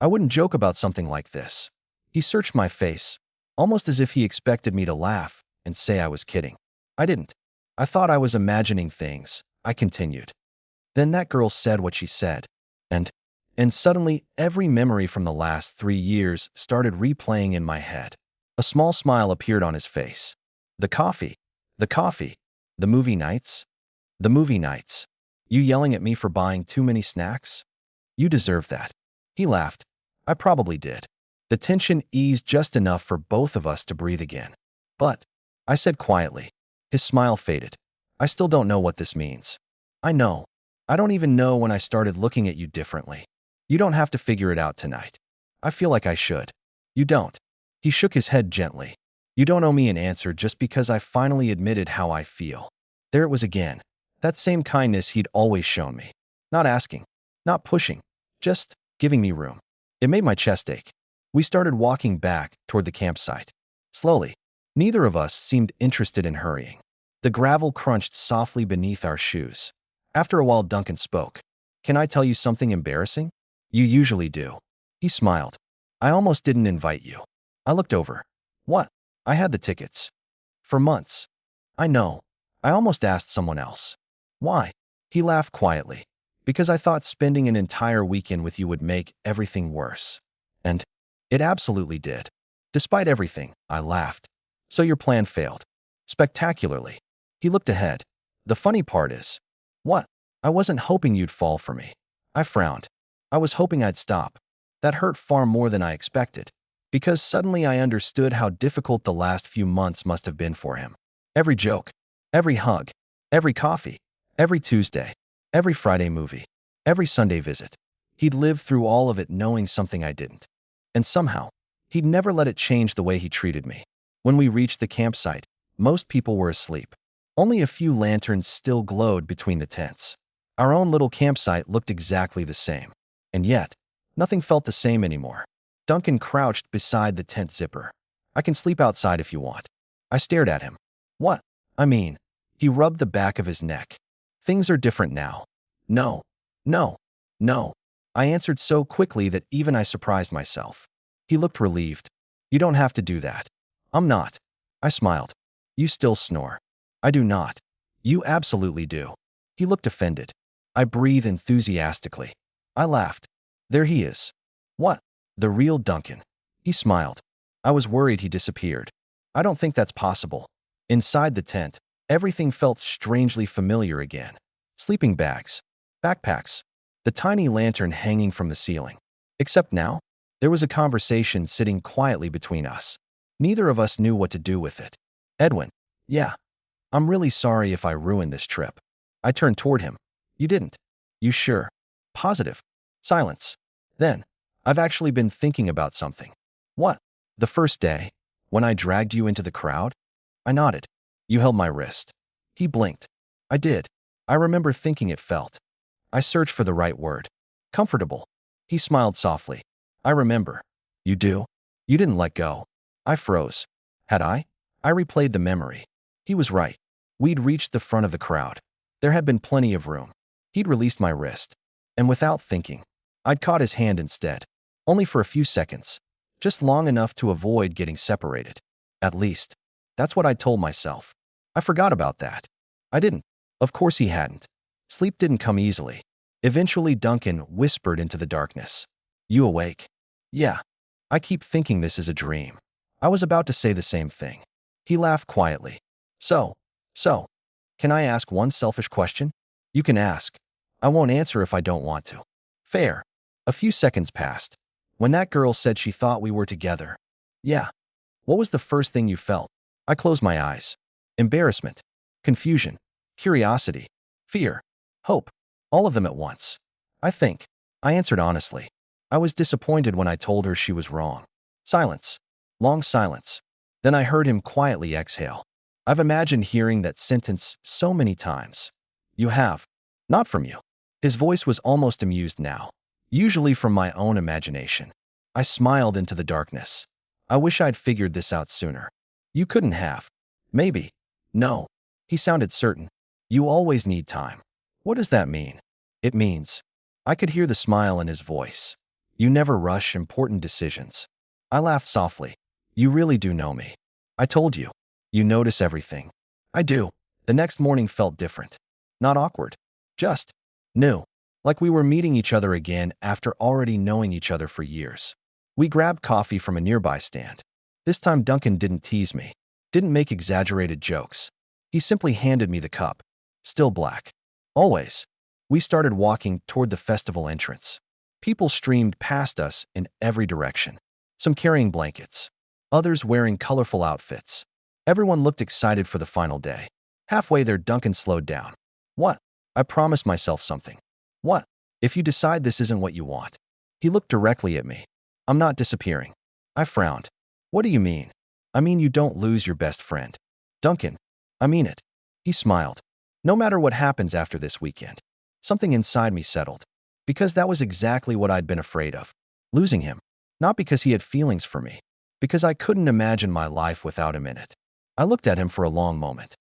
I wouldn't joke about something like this. He searched my face, almost as if he expected me to laugh and say I was kidding. I didn't. I thought I was imagining things, I continued. Then that girl said what she said, and suddenly every memory from the last 3 years started replaying in my head. A small smile appeared on his face. The coffee, the movie nights, You yelling at me for buying too many snacks? You deserve that. He laughed. I probably did. The tension eased just enough for both of us to breathe again. But, I said quietly. His smile faded. I still don't know what this means. I know. I don't even know when I started looking at you differently. You don't have to figure it out tonight. I feel like I should. You don't. He shook his head gently. You don't owe me an answer just because I finally admitted how I feel. There it was again. That same kindness he'd always shown me. Not asking. Not pushing. Just giving me room. It made my chest ache. We started walking back toward the campsite. Slowly. Neither of us seemed interested in hurrying. The gravel crunched softly beneath our shoes. After a while, Duncan spoke. Can I tell you something embarrassing? You usually do. He smiled. I almost didn't invite you. I looked over. What? I had the tickets. For months. I know. I almost asked someone else. Why? He laughed quietly. Because I thought spending an entire weekend with you would make everything worse. And it absolutely did. Despite everything, I laughed. So your plan failed. Spectacularly. He looked ahead. The funny part is, what? I wasn't hoping you'd fall for me. I frowned. I was hoping I'd stop. That hurt far more than I expected. Because suddenly I understood how difficult the last few months must have been for him. Every joke, every hug, every coffee, every Tuesday, every Friday movie, every Sunday visit. He'd lived through all of it knowing something I didn't. And somehow, he'd never let it change the way he treated me. When we reached the campsite, most people were asleep. Only a few lanterns still glowed between the tents. Our own little campsite looked exactly the same. And yet, nothing felt the same anymore. Duncan crouched beside the tent zipper. I can sleep outside if you want. I stared at him. What? I mean, he rubbed the back of his neck. Things are different now. No, no, no. I answered so quickly that even I surprised myself. He looked relieved. You don't have to do that. I'm not. I smiled. You still snore. I do not. You absolutely do. He looked offended. I breathed enthusiastically. I laughed. There he is. What? The real Duncan. He smiled. I was worried he disappeared. I don't think that's possible. Inside the tent, everything felt strangely familiar again. Sleeping bags, backpacks, the tiny lantern hanging from the ceiling. Except now, there was a conversation sitting quietly between us. Neither of us knew what to do with it. Edwin. Yeah. I'm really sorry if I ruined this trip. I turned toward him. You didn't. You sure? Positive. Silence. Then, I've actually been thinking about something. What? The first day, when I dragged you into the crowd? I nodded. You held my wrist. He blinked. I did. I remember thinking it felt. I searched for the right word. Comfortable. He smiled softly. I remember. You do? You didn't let go. I froze. Had I? I replayed the memory. He was right. We'd reached the front of the crowd. There had been plenty of room. He'd released my wrist. And without thinking, I'd caught his hand instead. Only for a few seconds. Just long enough to avoid getting separated. At least, that's what I told myself. I forgot about that. I didn't. Of course he hadn't. Sleep didn't come easily. Eventually Duncan whispered into the darkness. You awake? Yeah. I keep thinking this is a dream. I was about to say the same thing. He laughed quietly. So, can I ask one selfish question? You can ask. I won't answer if I don't want to. Fair. A few seconds passed. When that girl said she thought we were together. Yeah. What was the first thing you felt? I closed my eyes. Embarrassment. Confusion. Curiosity. Fear. Hope. All of them at once. I think. I answered honestly. I was disappointed when I told her she was wrong. Silence. Long silence. Then I heard him quietly exhale. I've imagined hearing that sentence so many times. You have. Not from you. His voice was almost amused now. Usually from my own imagination. I smiled into the darkness. I wish I'd figured this out sooner. You couldn't have. Maybe. No. He sounded certain. You always need time. What does that mean? It means. I could hear the smile in his voice. You never rush important decisions. I laughed softly. You really do know me. I told you. You notice everything. I do. The next morning felt different. Not awkward. Just new. Like we were meeting each other again after already knowing each other for years. We grabbed coffee from a nearby stand. This time Duncan didn't tease me. Didn't make exaggerated jokes. He simply handed me the cup. Still black. Always. We started walking toward the festival entrance. People streamed past us in every direction. Some carrying blankets. Others wearing colorful outfits. Everyone looked excited for the final day. Halfway there, Duncan slowed down. What? I promised myself something. What? If you decide this isn't what you want. He looked directly at me. I'm not disappearing. I frowned. What do you mean? I mean you don't lose your best friend. Duncan. I mean it. He smiled. No matter what happens after this weekend. Something inside me settled. Because that was exactly what I'd been afraid of. Losing him. Not because he had feelings for me. Because I couldn't imagine my life without him in it. I looked at him for a long moment.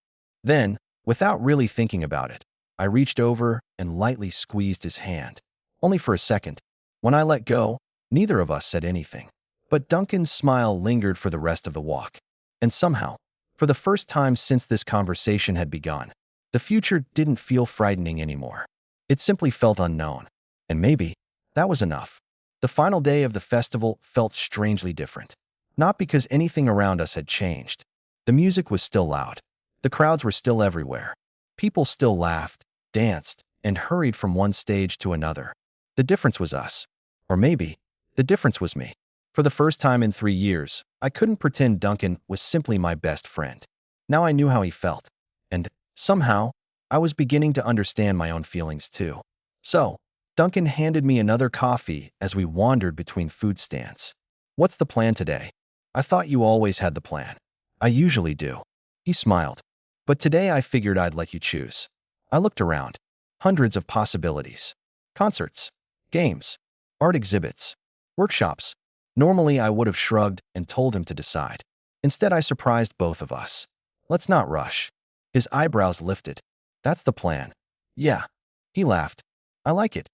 Then, without really thinking about it, I reached over and lightly squeezed his hand. Only for a second. When I let go, neither of us said anything. But Duncan's smile lingered for the rest of the walk. And somehow, for the first time since this conversation had begun, the future didn't feel frightening anymore. It simply felt unknown. And maybe that was enough. The final day of the festival felt strangely different. Not because anything around us had changed. The music was still loud. The crowds were still everywhere. People still laughed, danced, and hurried from one stage to another. The difference was us. Or maybe, the difference was me. For the first time in 3 years, I couldn't pretend Duncan was simply my best friend. Now I knew how he felt. And, somehow, I was beginning to understand my own feelings too. So, Duncan handed me another coffee as we wandered between food stands. What's the plan today? I thought you always had the plan. I usually do. He smiled. But today I figured I'd let you choose. I looked around. Hundreds of possibilities. Concerts. Games. Art exhibits. Workshops. Normally I would have shrugged and told him to decide. Instead I surprised both of us. Let's not rush. His eyebrows lifted. That's the plan. Yeah. He laughed. I like it.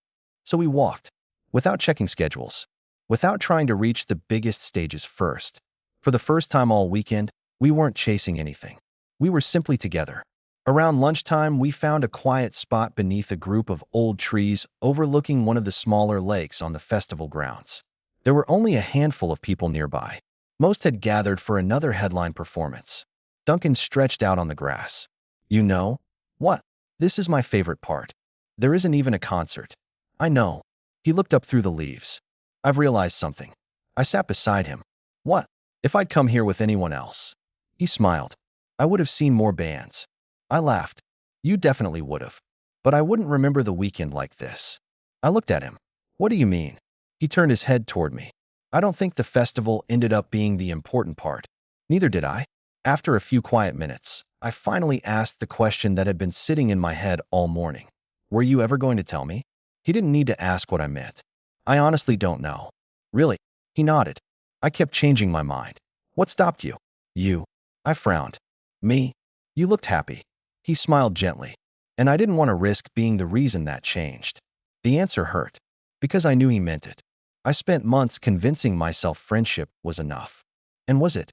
So we walked. Without checking schedules. Without trying to reach the biggest stages first. For the first time all weekend, we weren't chasing anything. We were simply together. Around lunchtime, we found a quiet spot beneath a group of old trees overlooking one of the smaller lakes on the festival grounds. There were only a handful of people nearby. Most had gathered for another headline performance. Duncan stretched out on the grass. You know what? This is my favorite part. There isn't even a concert. I know. He looked up through the leaves. I've realized something. I sat beside him. What? If I'd come here with anyone else? He smiled. I would have seen more bands. I laughed. You definitely would have. But I wouldn't remember the weekend like this. I looked at him. What do you mean? He turned his head toward me. I don't think the festival ended up being the important part. Neither did I. After a few quiet minutes, I finally asked the question that had been sitting in my head all morning. Were you ever going to tell me? He didn't need to ask what I meant. I honestly don't know. Really? He nodded. I kept changing my mind. What stopped you? You. I frowned. Me? You looked happy. He smiled gently. And I didn't want to risk being the reason that changed. The answer hurt. Because I knew he meant it. I spent months convincing myself friendship was enough. And was it?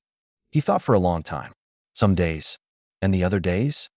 He thought for a long time. Some days. And the other days?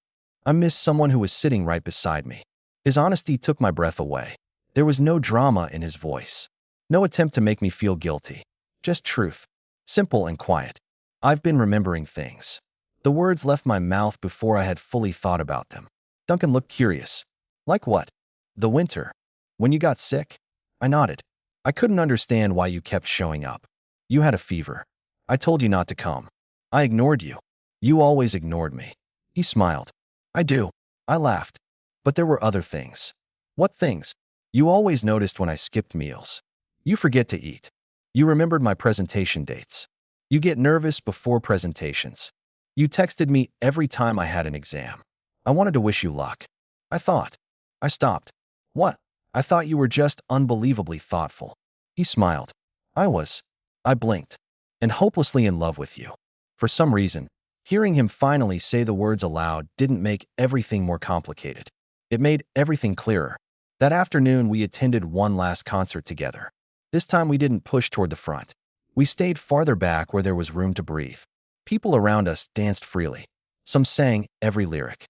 I missed someone who was sitting right beside me. His honesty took my breath away. There was no drama in his voice. No attempt to make me feel guilty. Just truth. Simple and quiet. I've been remembering things. The words left my mouth before I had fully thought about them. Duncan looked curious. Like what? The winter. When you got sick? I nodded. I couldn't understand why you kept showing up. You had a fever. I told you not to come. I ignored you. You always ignored me. He smiled. I do. I laughed. But there were other things. What things? You always noticed when I skipped meals. You forget to eat. You remembered my presentation dates. You get nervous before presentations. You texted me every time I had an exam. I wanted to wish you luck. I thought. I stopped. What? I thought you were just unbelievably thoughtful. He smiled. I was. I blinked. And hopelessly in love with you. For some reason, hearing him finally say the words aloud didn't make everything more complicated. It made everything clearer. That afternoon, we attended one last concert together. This time, we didn't push toward the front. We stayed farther back where there was room to breathe. People around us danced freely. Some sang every lyric.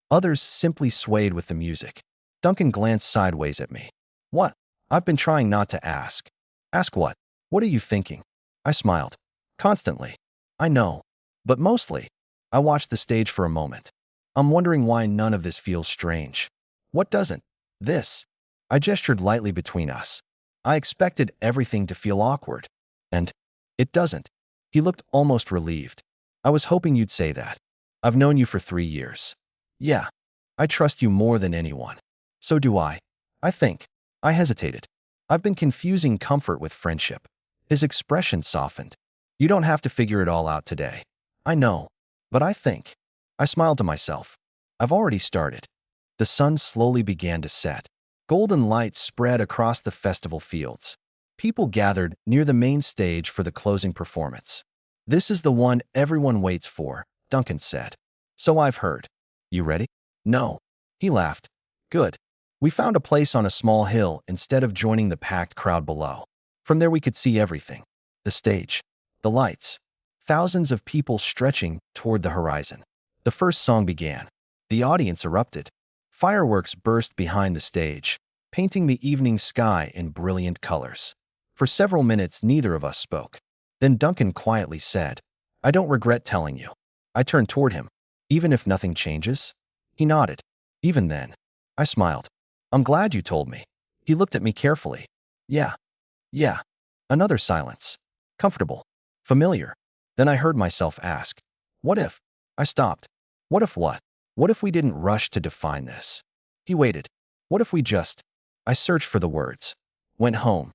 Others simply swayed with the music. Duncan glanced sideways at me. What? I've been trying not to ask. Ask what? What are you thinking? I smiled. Constantly. I know. But mostly, I watched the stage for a moment. I'm wondering why none of this feels strange. What doesn't? This. I gestured lightly between us. I expected everything to feel awkward. And it doesn't. He looked almost relieved. I was hoping you'd say that. I've known you for 3 years. Yeah. I trust you more than anyone. So do I. I think. I hesitated. I've been confusing comfort with friendship. His expression softened. You don't have to figure it all out today. I know. But I think. I smiled to myself. I've already started. The sun slowly began to set. Golden light spread across the festival fields. People gathered near the main stage for the closing performance. This is the one everyone waits for, Duncan said. So I've heard. You ready? No. He laughed. Good. We found a place on a small hill instead of joining the packed crowd below. From there we could see everything. The stage. The lights. Thousands of people stretching toward the horizon. The first song began. The audience erupted. Fireworks burst behind the stage, painting the evening sky in brilliant colors. For several minutes, neither of us spoke. Then Duncan quietly said, I don't regret telling you. I turned toward him. Even if nothing changes? He nodded. Even then. I smiled. I'm glad you told me. He looked at me carefully. Yeah. Yeah. Another silence. Comfortable. Familiar. Then I heard myself ask, what if? I stopped. What if what? What if we didn't rush to define this? He waited. What if we just? I searched for the words. Went home.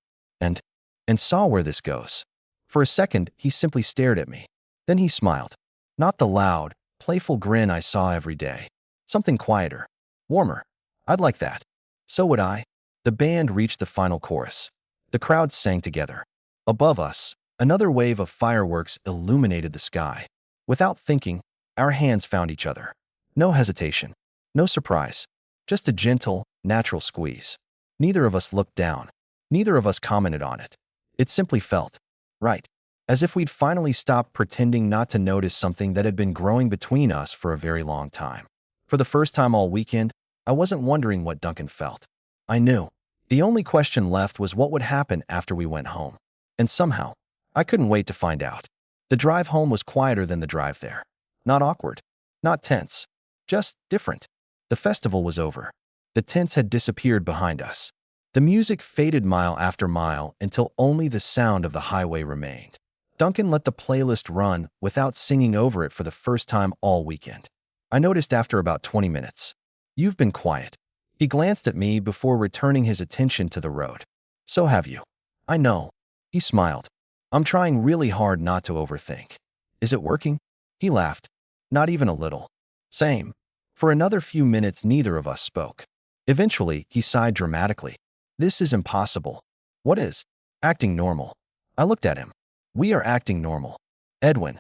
And saw where this goes. For a second, he simply stared at me. Then he smiled. Not the loud, playful grin I saw every day. Something quieter. Warmer. I'd like that. So would I. The band reached the final chorus. The crowd sang together. Above us, another wave of fireworks illuminated the sky. Without thinking, our hands found each other. No hesitation. No surprise. Just a gentle, natural squeeze. Neither of us looked down. Neither of us commented on it. It simply felt right. As if we'd finally stopped pretending not to notice something that had been growing between us for a very long time. For the first time all weekend, I wasn't wondering what Duncan felt. I knew. The only question left was what would happen after we went home. And somehow, I couldn't wait to find out. The drive home was quieter than the drive there. Not awkward. Not tense. Just different. The festival was over. The tents had disappeared behind us. The music faded mile after mile until only the sound of the highway remained. Duncan let the playlist run without singing over it for the first time all weekend. I noticed after about 20 minutes. You've been quiet. He glanced at me before returning his attention to the road. So have you. I know. He smiled. I'm trying really hard not to overthink. Is it working? He laughed. Not even a little. Same. For another few minutes, neither of us spoke. Eventually, he sighed dramatically. This is impossible. What is? Acting normal. I looked at him. We are acting normal. Edwin.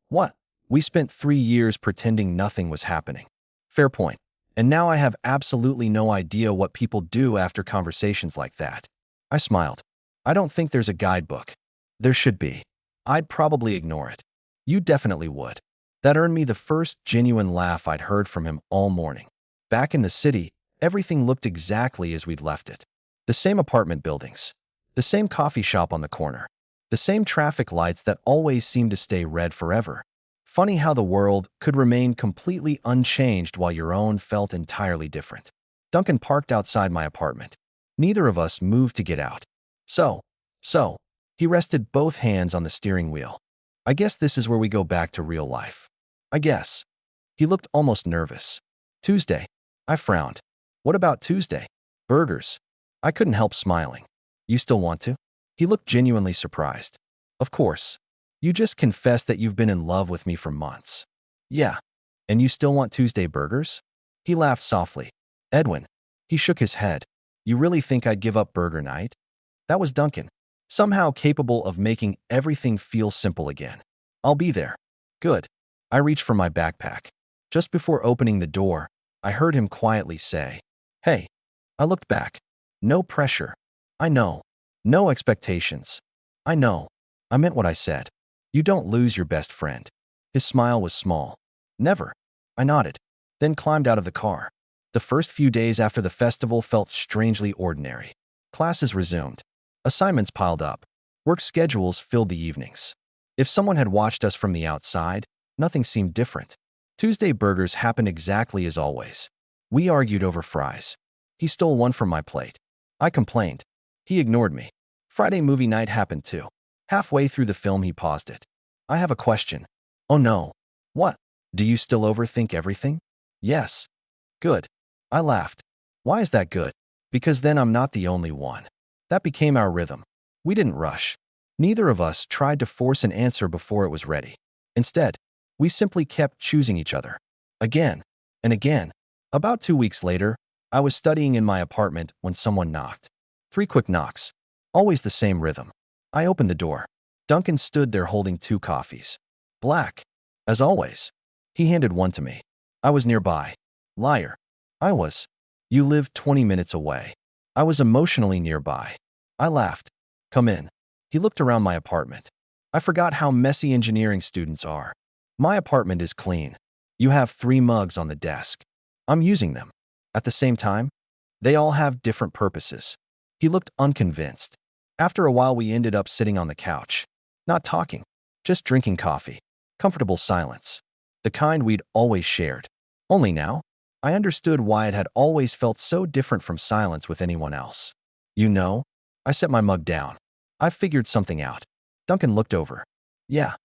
What? We spent 3 years pretending nothing was happening. Fair point. And now I have absolutely no idea what people do after conversations like that. I smiled. I don't think there's a guidebook. There should be. I'd probably ignore it. You definitely would. That earned me the first genuine laugh I'd heard from him all morning. Back in the city, everything looked exactly as we'd left it. The same apartment buildings. The same coffee shop on the corner. The same traffic lights that always seemed to stay red forever. Funny how the world could remain completely unchanged while your own felt entirely different. Duncan parked outside my apartment. Neither of us moved to get out. So, he rested both hands on the steering wheel. I guess this is where we go back to real life. I guess. He looked almost nervous. Tuesday. I frowned. What about Tuesday? Burgers. I couldn't help smiling. You still want to? He looked genuinely surprised. Of course. You just confessed that you've been in love with me for months. Yeah. And you still want Tuesday burgers? He laughed softly. Edwin. He shook his head. You really think I'd give up burger night? That was Duncan, somehow capable of making everything feel simple again. I'll be there. Good. I reached for my backpack. Just before opening the door, I heard him quietly say, Hey. I looked back. No pressure. I know. No expectations. I know. I meant what I said. You don't lose your best friend. His smile was small. Never. I nodded, then climbed out of the car. The first few days after the festival felt strangely ordinary. Classes resumed. Assignments piled up. Work schedules filled the evenings. If someone had watched us from the outside, nothing seemed different. Tuesday burgers happened exactly as always. We argued over fries. He stole one from my plate. I complained. He ignored me. Friday movie night happened too. Halfway through the film, he paused it. I have a question. Oh no. What? Do you still overthink everything? Yes. Good. I laughed. Why is that good? Because then I'm not the only one. That became our rhythm. We didn't rush. Neither of us tried to force an answer before it was ready. Instead, we simply kept choosing each other. Again and again. About 2 weeks later, I was studying in my apartment when someone knocked. 3 quick knocks. Always the same rhythm. I opened the door. Duncan stood there holding 2 coffees. Black. As always. He handed one to me. I was nearby. Liar. I was. You lived 20 minutes away. I was emotionally nearby. I laughed. Come in. He looked around my apartment. I forgot how messy engineering students are. My apartment is clean. You have 3 mugs on the desk. I'm using them. At the same time, they all have different purposes. He looked unconvinced. After a while, we ended up sitting on the couch. Not talking, just drinking coffee. Comfortable silence. The kind we'd always shared. Only now, I understood why it had always felt so different from silence with anyone else. You know, I set my mug down. I figured something out. Duncan looked over. Yeah.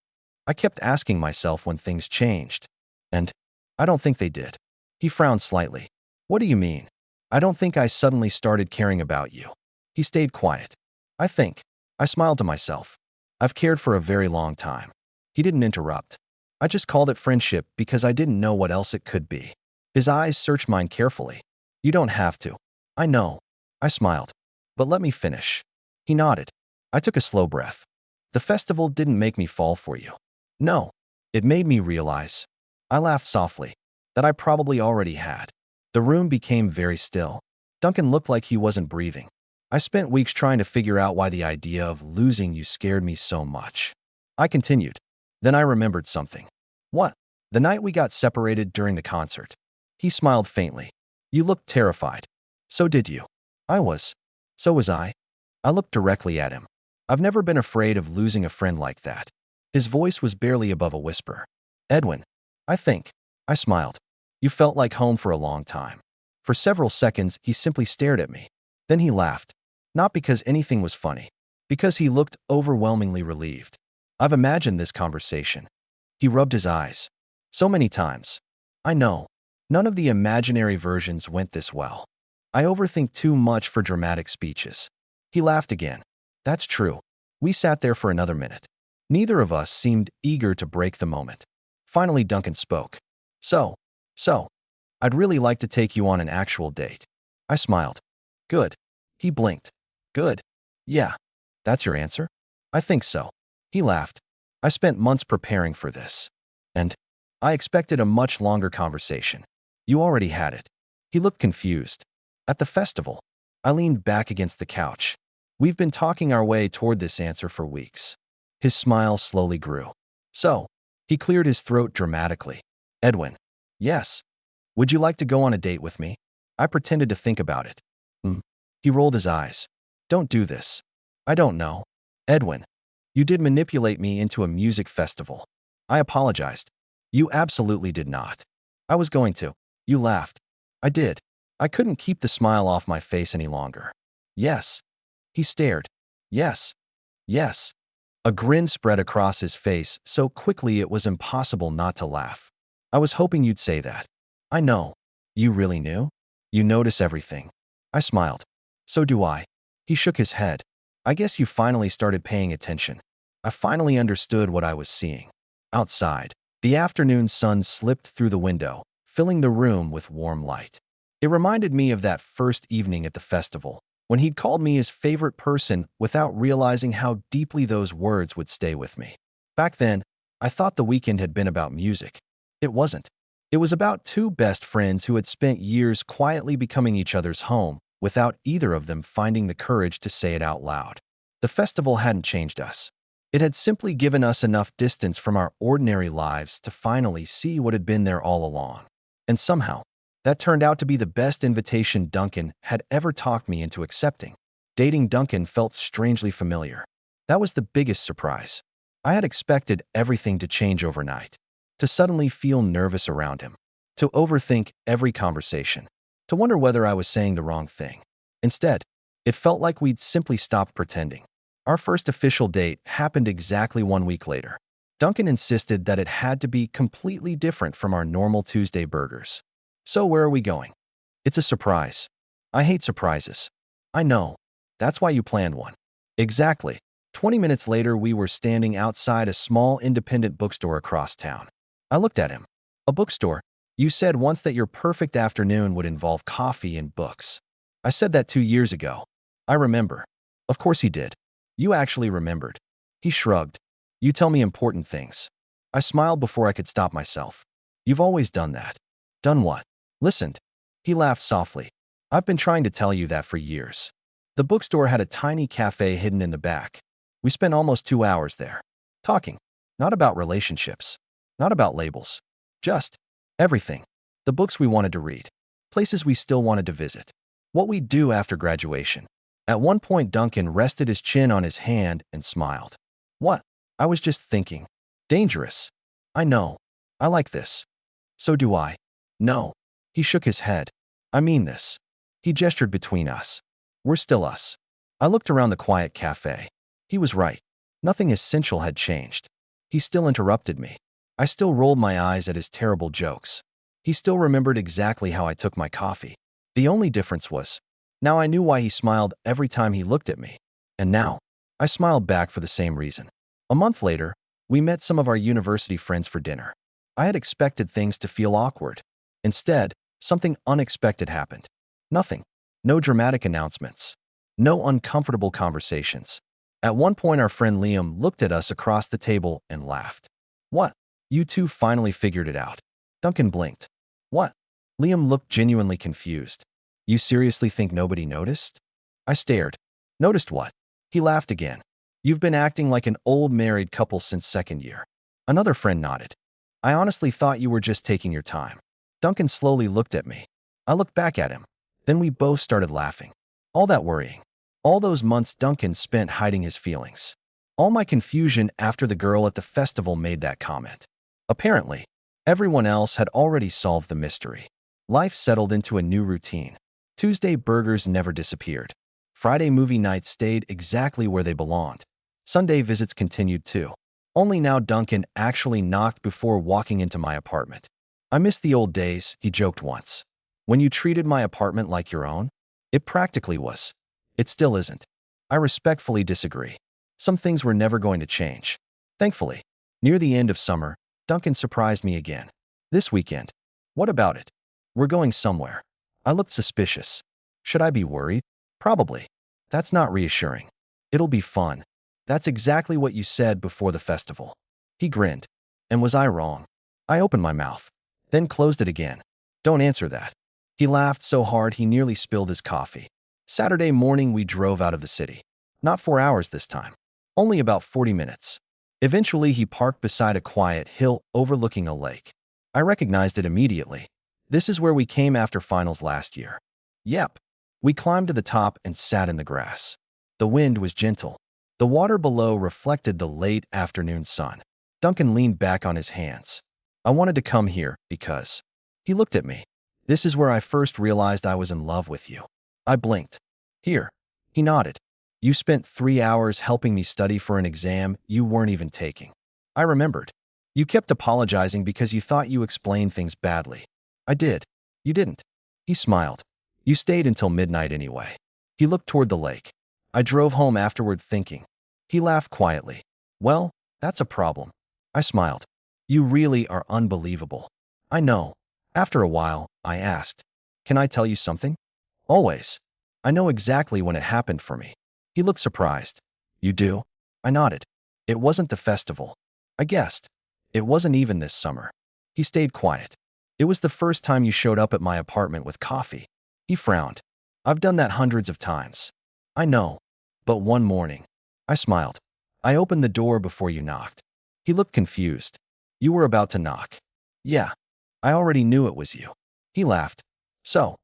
I kept asking myself when things changed. And I don't think they did. He frowned slightly. What do you mean? I don't think I suddenly started caring about you. He stayed quiet. I think. I smiled to myself. I've cared for a very long time. He didn't interrupt. I just called it friendship because I didn't know what else it could be. His eyes searched mine carefully. You don't have to. I know. I smiled. But let me finish. He nodded. I took a slow breath. The festival didn't make me fall for you. No. It made me realize. I laughed softly. That I probably already had. The room became very still. Duncan looked like he wasn't breathing. I spent weeks trying to figure out why the idea of losing you scared me so much. I continued. Then I remembered something. What? The night we got separated during the concert. He smiled faintly. You looked terrified. So did you. I was. So was I. I looked directly at him. I've never been afraid of losing a friend like that. His voice was barely above a whisper. Edwin. I think. I smiled. You felt like home for a long time. For several seconds, he simply stared at me. Then he laughed. Not because anything was funny. Because he looked overwhelmingly relieved. I've imagined this conversation. He rubbed his eyes. So many times. I know. None of the imaginary versions went this well. I overthink too much for dramatic speeches. He laughed again. That's true. We sat there for another minute. Neither of us seemed eager to break the moment. Finally, Duncan spoke. So, I'd really like to take you on an actual date. I smiled. Good. He blinked. Good. Yeah. That's your answer? I think so. He laughed. I spent months preparing for this. And I expected a much longer conversation. You already had it. He looked confused. At the festival, I leaned back against the couch. We've been talking our way toward this answer for weeks. His smile slowly grew. So, he cleared his throat dramatically. Edwin. Yes. Would you like to go on a date with me? I pretended to think about it. He rolled his eyes. Don't do this. I don't know. Edwin. You did manipulate me into a music festival. I apologized. You absolutely did not. I was going to. You laughed. I did. I couldn't keep the smile off my face any longer. Yes. He stared. Yes. Yes. A grin spread across his face so quickly it was impossible not to laugh. I was hoping you'd say that. I know. You really knew? You notice everything. I smiled. So do I. He shook his head. I guess you finally started paying attention. I finally understood what I was seeing. Outside, the afternoon sun slipped through the window, filling the room with warm light. It reminded me of that first evening at the festival, when he'd called me his favorite person without realizing how deeply those words would stay with me. Back then, I thought the weekend had been about music. It wasn't. It was about two best friends who had spent years quietly becoming each other's home without either of them finding the courage to say it out loud. The festival hadn't changed us. It had simply given us enough distance from our ordinary lives to finally see what had been there all along. And somehow, that turned out to be the best invitation Duncan had ever talked me into accepting. Dating Duncan felt strangely familiar. That was the biggest surprise. I had expected everything to change overnight, to suddenly feel nervous around him, to overthink every conversation, to wonder whether I was saying the wrong thing. Instead, it felt like we'd simply stopped pretending. Our first official date happened exactly 1 week later. Duncan insisted that it had to be completely different from our normal Tuesday burgers. So where are we going? It's a surprise. I hate surprises. I know. That's why you planned one. Exactly. 20 minutes later, we were standing outside a small independent bookstore across town. I looked at him. A bookstore? You said once that your perfect afternoon would involve coffee and books. I said that 2 years ago. I remember. Of course he did. You actually remembered. He shrugged. You tell me important things. I smiled before I could stop myself. You've always done that. Done what? Listened. He laughed softly. I've been trying to tell you that for years. The bookstore had a tiny cafe hidden in the back. We spent almost 2 hours there. Talking. Not about relationships. Not about labels. Just everything. The books we wanted to read. Places we still wanted to visit. What we'd do after graduation. At one point, Duncan rested his chin on his hand and smiled. What? I was just thinking. Dangerous. I know. I like this. So do I. No. He shook his head. I mean this. He gestured between us. We're still us. I looked around the quiet cafe. He was right. Nothing essential had changed. He still interrupted me. I still rolled my eyes at his terrible jokes. He still remembered exactly how I took my coffee. The only difference was, now I knew why he smiled every time he looked at me. And now, I smiled back for the same reason. A month later, we met some of our university friends for dinner. I had expected things to feel awkward. Instead, something unexpected happened. Nothing. No dramatic announcements. No uncomfortable conversations. At one point, our friend Liam looked at us across the table and laughed. What? You two finally figured it out. Duncan blinked. What? Liam looked genuinely confused. You seriously think nobody noticed? I stared. Noticed what? He laughed again. You've been acting like an old married couple since second year. Another friend nodded. I honestly thought you were just taking your time. Duncan slowly looked at me. I looked back at him. Then we both started laughing. All that worrying. All those months Duncan spent hiding his feelings. All my confusion after the girl at the festival made that comment. Apparently, everyone else had already solved the mystery. Life settled into a new routine. Tuesday burgers never disappeared. Friday movie nights stayed exactly where they belonged. Sunday visits continued too. Only now Duncan actually knocked before walking into my apartment. I miss the old days, he joked once. When you treated my apartment like your own? It practically was. It still isn't. I respectfully disagree. Some things were never going to change. Thankfully, near the end of summer, Duncan surprised me again. This weekend. What about it? We're going somewhere. I looked suspicious. Should I be worried? Probably. That's not reassuring. It'll be fun. That's exactly what you said before the festival. He grinned. And was I wrong? I opened my mouth, then closed it again. Don't answer that. He laughed so hard he nearly spilled his coffee. Saturday morning we drove out of the city. Not 4 hours this time. Only about 40 minutes. Eventually he parked beside a quiet hill overlooking a lake. I recognized it immediately. This is where we came after finals last year. Yep. We climbed to the top and sat in the grass. The wind was gentle. The water below reflected the late afternoon sun. Duncan leaned back on his hands. I wanted to come here because... He looked at me. This is where I first realized I was in love with you. I blinked. Here. He nodded. You spent 3 hours helping me study for an exam you weren't even taking. I remembered. You kept apologizing because you thought you explained things badly. I did. You didn't. He smiled. You stayed until midnight anyway. He looked toward the lake. I drove home afterward thinking. He laughed quietly. Well, that's a problem. I smiled. You really are unbelievable. I know. After a while, I asked, can I tell you something? Always. I know exactly when it happened for me. He looked surprised. You do? I nodded. It wasn't the festival. I guessed. It wasn't even this summer. He stayed quiet. It was the first time you showed up at my apartment with coffee. He frowned. I've done that hundreds of times. I know. But one morning. I smiled. I opened the door before you knocked. He looked confused. You were about to knock. Yeah. I already knew it was you. He laughed. So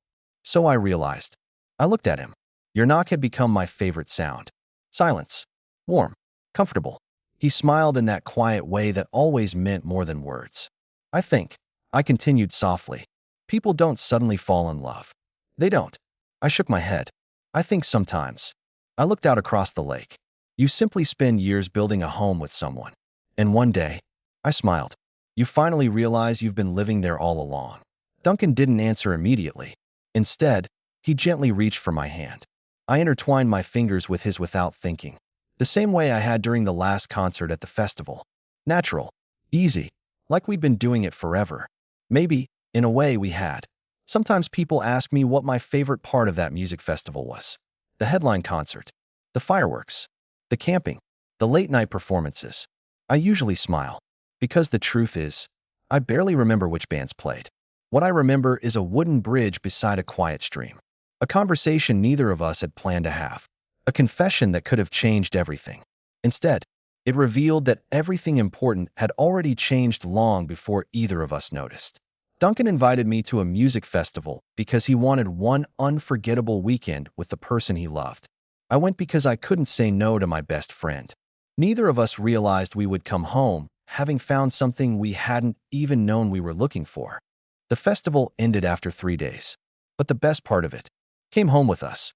I realized. I looked at him. Your knock had become my favorite sound. Silence. Warm. Comfortable. He smiled in that quiet way that always meant more than words. I think. I continued softly. People don't suddenly fall in love. They don't. I shook my head. I think sometimes. I looked out across the lake. You simply spend years building a home with someone. And one day, I smiled. You finally realize you've been living there all along. Duncan didn't answer immediately. Instead, he gently reached for my hand. I intertwined my fingers with his without thinking. The same way I had during the last concert at the festival. Natural. Easy. Like we'd been doing it forever. Maybe, in a way, we had. Sometimes people ask me what my favorite part of that music festival was. The headline concert. The fireworks. The camping. The late-night performances. I usually smile. Because the truth is, I barely remember which bands played. What I remember is a wooden bridge beside a quiet stream. A conversation neither of us had planned to have. A confession that could have changed everything. Instead, it revealed that everything important had already changed long before either of us noticed. Duncan invited me to a music festival because he wanted one unforgettable weekend with the person he loved. I went because I couldn't say no to my best friend. Neither of us realized we would come home having found something we hadn't even known we were looking for. The festival ended after 3 days. But the best part of it came home with us.